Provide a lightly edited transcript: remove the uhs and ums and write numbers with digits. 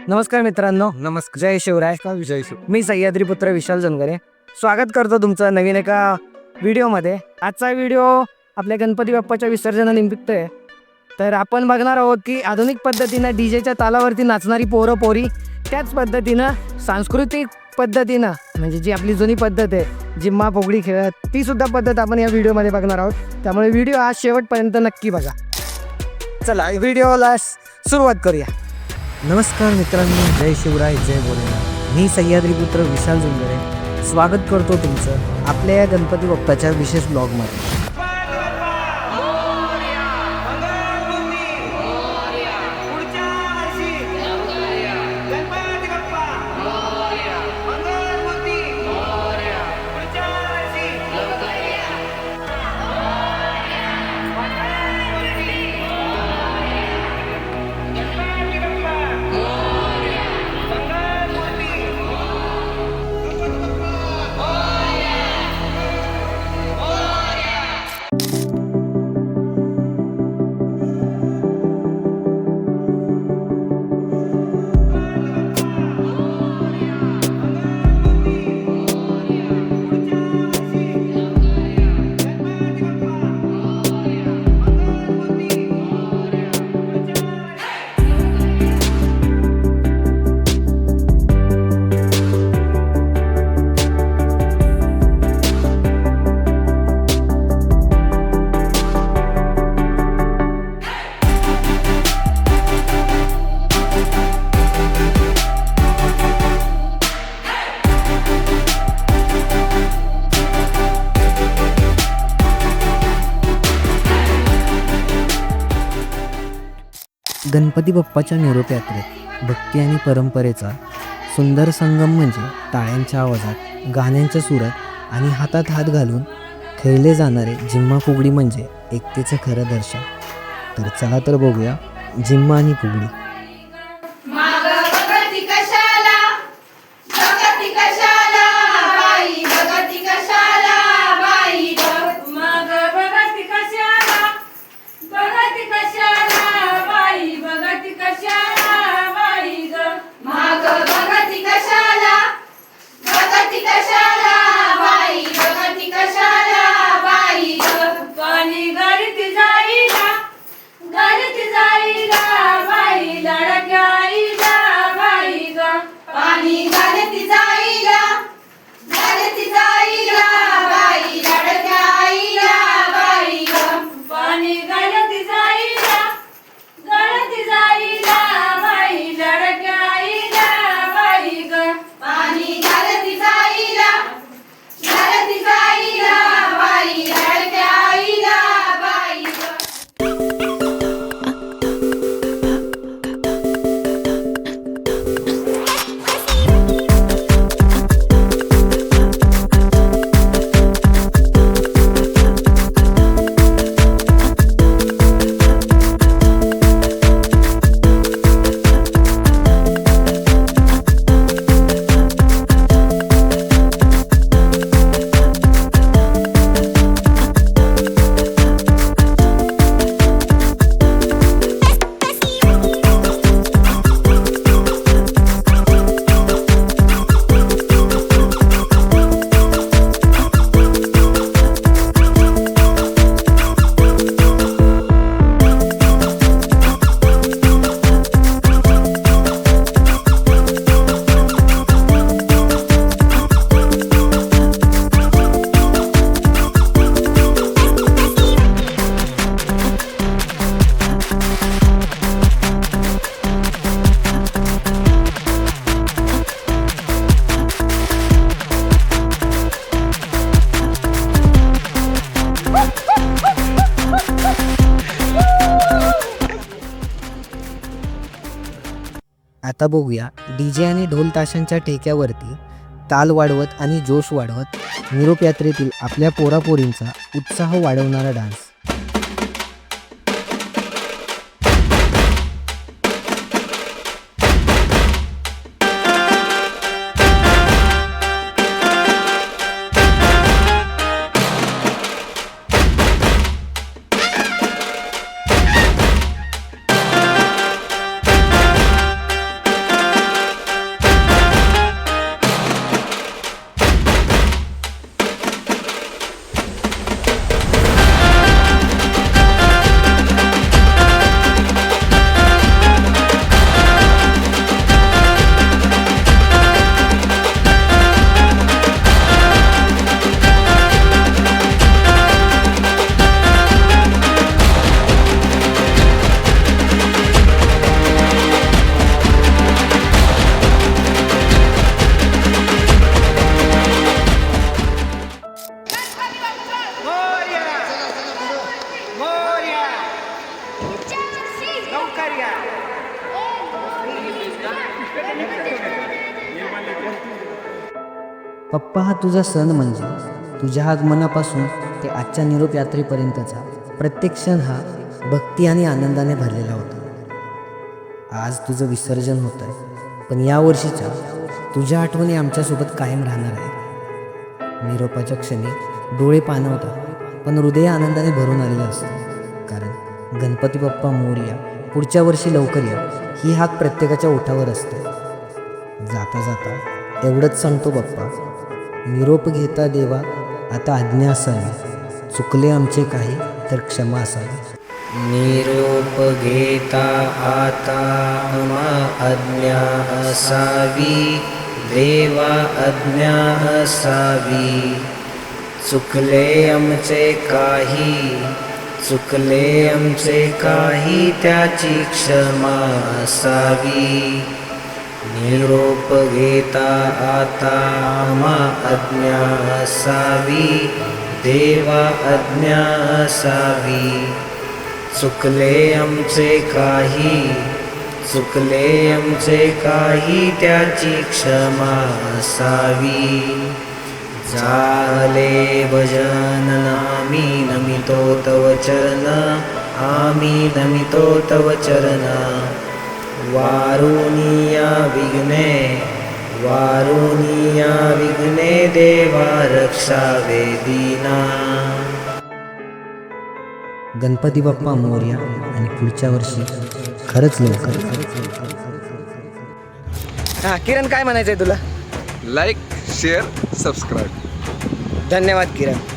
नमस्कार मित्रांनो, नमस्कार. जय शिवराय. विजय शिव. मी सह्याद्री पुत्र विशाल जनगरे स्वागत करतो तुमचं नवीन एका व्हिडिओमध्ये. आजचा व्हिडिओ आपल्या गणपती बाप्पाच्या विसर्जनानिमित्त आहे. तर आपण बघणार आहोत की आधुनिक पद्धतीनं डीजेच्या तालावरती नाचणारी पोरं पोरी, त्याच पद्धतीनं सांस्कृतिक पद्धतीनं म्हणजे जी आपली जुनी पद्धत आहे जिम्मा पोगडी खेळत, ती सुद्धा पद्धत आपण या व्हिडिओमध्ये बघणार आहोत. त्यामुळे व्हिडिओ आज शेवटपर्यंत नक्की बघा. चला व्हिडिओला सुरुवात करूया. नमस्कार मित्रांनो, जय शिवराय, जय भोलेनाथ. मी सह्याद्रीपुत्र विशाल जुंगरे स्वागत करतो तुमचं आपल्या या गणपती बाप्पाच्या विशेष ब्लॉगमध्ये. गणपती बाप्पाच्या निरोप यात्रेत भक्ती आणि परंपरेचा सुंदर संगम म्हणजे टाळ्यांच्या आवाजात, गाण्यांच्या सुरात आणि हातात हात घालून खेळले जाणारे जिम्मा फुगडी म्हणजे एकतेचं खरं दर्शन. तर चला तर बघूया जिम्मा आणि फुगडी. आता बघूया डीजे आणि ढोल ताशांच्या ठेक्यावरती ताल वाढवत आणि जोश वाढवत निरोप यात्रेतील आपल्या पोरापोरींचा उत्साह वाढवणारा डान्स. पप्पा, हा तुझा सण म्हणजे तुझ्या आगमनापासून ते आजच्या निरोप यात्रेपर्यंतचा प्रत्येक क्षण हा भक्ती आणि आनंदाने भरलेला होता. आज तुझं विसर्जन होत आहे, पण यावर्षीच्या तुझ्या आठवणी आमच्यासोबत कायम राहणार आहे. निरोपाच्या क्षणी डोळे पाणवतात, पण हृदय आनंदाने भरून आलेलं असतं. कारण गणपती बाप्पा मोरया, पुढच्या वर्षी लवकर या, ही हाक प्रत्येकाच्या ओठावर असते. जाता जाता एवढंच सांगतो बाप्पा, निरोप घेता देवा आता आज्ञा असावी, चुकले आमचे काही तर क्षमा असावी. निरोप घेता आता आम्हा आज्ञा असावी, देवा आज्ञा असावी. चुकले आमचे काही त्याची क्षमा असावी. निरोप घेता आता आम्हा आज्ञा असावी, देवा आज्ञा असावी. चुकले आमचे काही त्याची क्षमा असावी. झाले भजन आम्ही नमितो तव चरण, आम्ही नमितो तव चरण. वारुनिया विघ्ने देवा रक्षावे दीना. गणपती बाप्पा मोरया आणि पुढच्या वर्षी खरंच लवकर. हां किरण, काय म्हणायचं आहे तुला? Like, share, subscribe. धन्यवाद किरण.